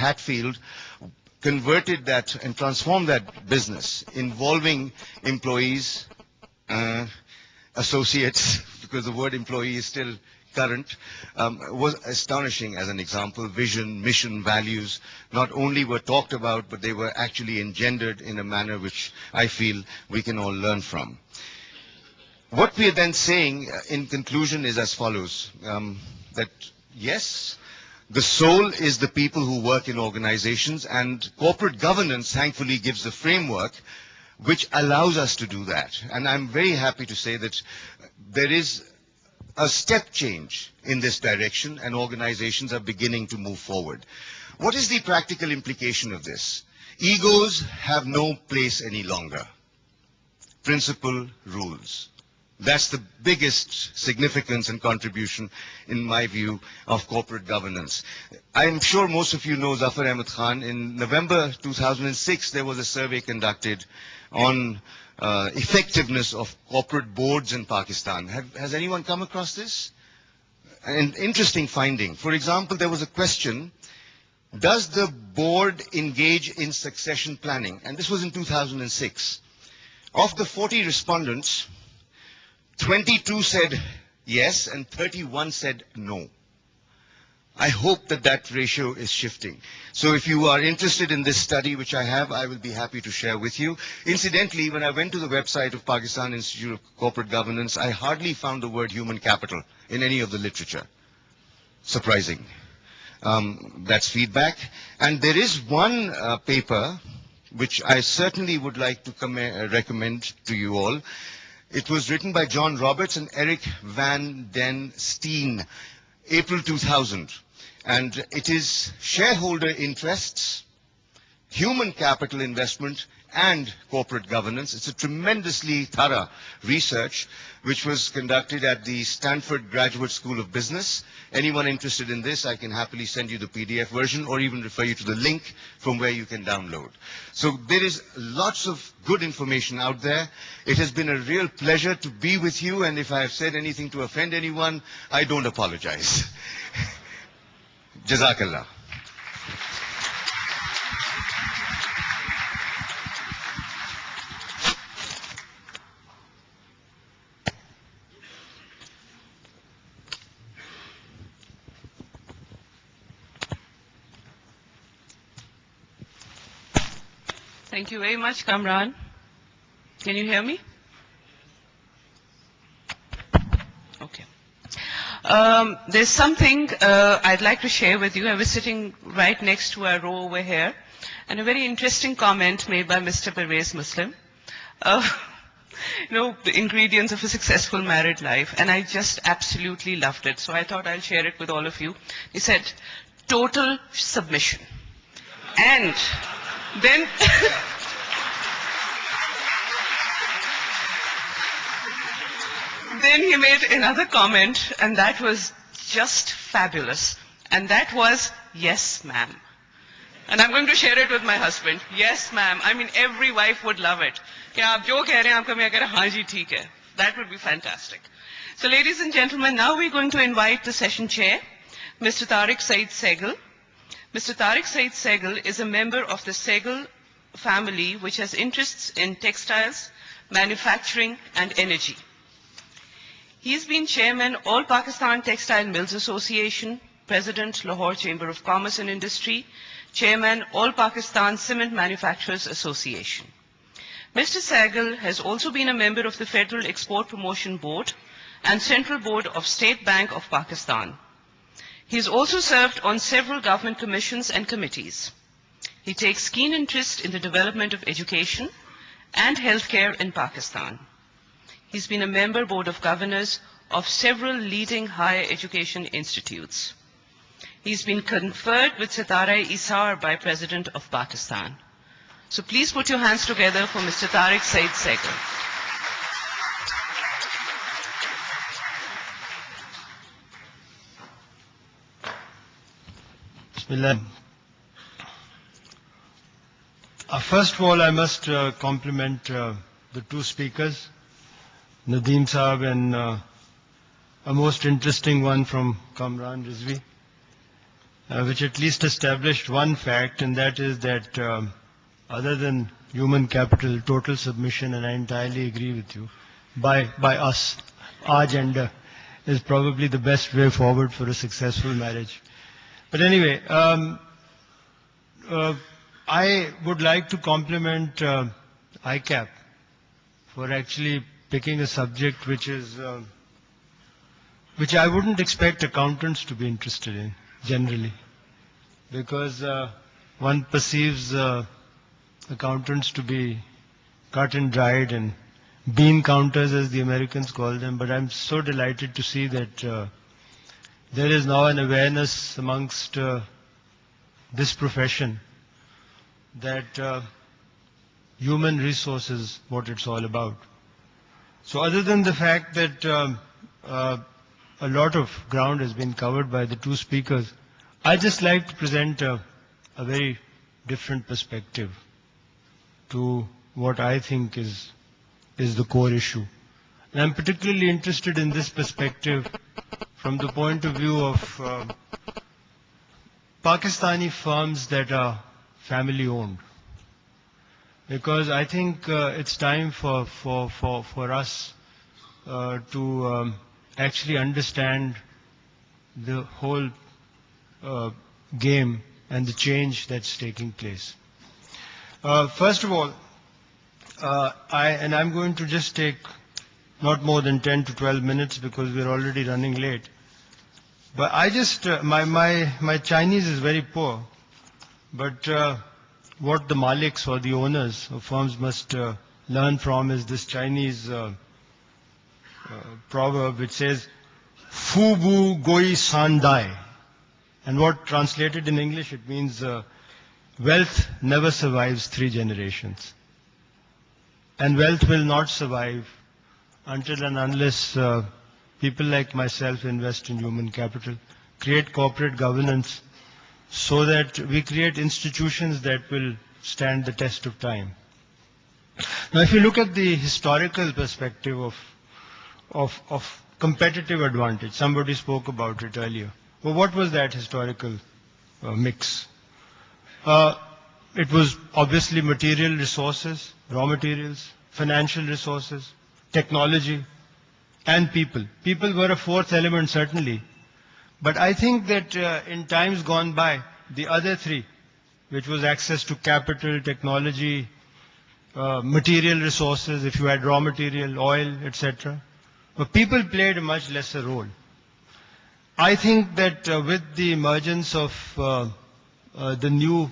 Hatfield converted that and transformed that business, involving employees, associates, because the word employee is still current, was astonishing as an example. Vision, mission, values not only were talked about, but they were actually engendered in a manner which I feel we can all learn from. What we are then saying in conclusion is as follows, that yes, the soul is the people who work in organizations, and corporate governance thankfully gives the framework which allows us to do that. And I'm very happy to say that there is a step change in this direction, and organizations are beginning to move forward. What is the practical implication of this? Egos have no place any longer. Principle rules. That's the biggest significance and contribution, in my view, of corporate governance. I'm sure most of you know Zafar Ahmed Khan. In November 2006, there was a survey conducted on effectiveness of corporate boards in Pakistan. Has anyone come across this? An interesting finding. For example, there was a question, does the board engage in succession planning? And this was in 2006. Of the 40 respondents, 22 said yes and 31 said no. I hope that that ratio is shifting. So if you are interested in this study, which I have, I will be happy to share with you. Incidentally, when I went to the website of Pakistan Institute of Corporate Governance, I hardly found the word human capital in any of the literature. Surprising. That's feedback. And there is one paper which I certainly would like to recommend to you all. It was written by John Roberts and Eric Van Den Steen, April 2000. And it is shareholder interests, human capital investment, and corporate governance. It's a tremendously thorough research which was conducted at the Stanford Graduate School of Business. Anyone interested in this, I can happily send you the PDF version or even refer you to the link from where you can download. So there is lots of good information out there. It has been a real pleasure to be with you, and if I have said anything to offend anyone, I don't apologize. Jazakallah. Thank you very much, Kamran. Can you hear me? Okay. There's something I'd like to share with you. I was sitting right next to a row over here, and a very interesting comment made by Mr. Pervez Muslim. The ingredients of a successful married life, and I just absolutely loved it. So I thought I'll share it with all of you. He said, total submission. And then then he made another comment, and that was just fabulous. And that was, yes, ma'am. And I'm going to share it with my husband. Yes, ma'am. I mean, every wife would love it. That would be fantastic. So ladies and gentlemen, now we're going to invite the session chair, Mr. Tariq Said Sehgal. Mr. Tariq Said Sehgal is a member of the Sehgal family, which has interests in textiles, manufacturing, and energy. He's been chairman All Pakistan Textile Mills Association, president Lahore Chamber of Commerce and Industry, chairman All Pakistan Cement Manufacturers Association. Mr. Sehgal has also been a member of the Federal Export Promotion Board and Central Board of State Bank of Pakistan. He has also served on several government commissions and committees. He takes keen interest in the development of education and healthcare in Pakistan. He's been a member board of governors of several leading higher education institutes. He's been conferred with Sitara-e-Isar by President of Pakistan. So please put your hands together for Mr. Tariq Said Sehgal. Bismillah. First of all, I must compliment the two speakers, Nadeem Saab and a most interesting one from Kamran Rizvi. which at least established one fact, and that is that other than human capital, total submission, and I entirely agree with you, by us, our gender, is probably the best way forward for a successful marriage. But anyway, I would like to compliment ICAP for actually picking a subject which is which I wouldn't expect accountants to be interested in generally, because one perceives accountants to be cut and dried and bean counters, as the Americans call them. But I'm so delighted to see that there is now an awareness amongst this profession that human resources is what it's all about. So other than the fact that a lot of ground has been covered by the two speakers, I'd just like to present a very different perspective to what I think is the core issue. And I'm particularly interested in this perspective from the point of view of Pakistani firms that are family owned. Because I think it's time for us to actually understand the whole game and the change that's taking place. First of all, I'm going to just take not more than 10 to 12 minutes because we're already running late. But I just, my Chinese is very poor, but what the maliks or the owners of firms must learn from is this Chinese proverb which says, Fu bu goi san dai. And what translated in English, it means wealth never survives 3 generations. And wealth will not survive until and unless people like myself invest in human capital, create corporate governance, so that we create institutions that will stand the test of time. Now, if you look at the historical perspective of competitive advantage, somebody spoke about it earlier. Well, what was that historical mix? It was obviously material resources, raw materials, financial resources, technology, and people. People were a fourth element, certainly. But I think that in times gone by, the other 3, which was access to capital, technology, material resources, if you had raw material, oil, etc., but people played a much lesser role. I think that with the emergence of the new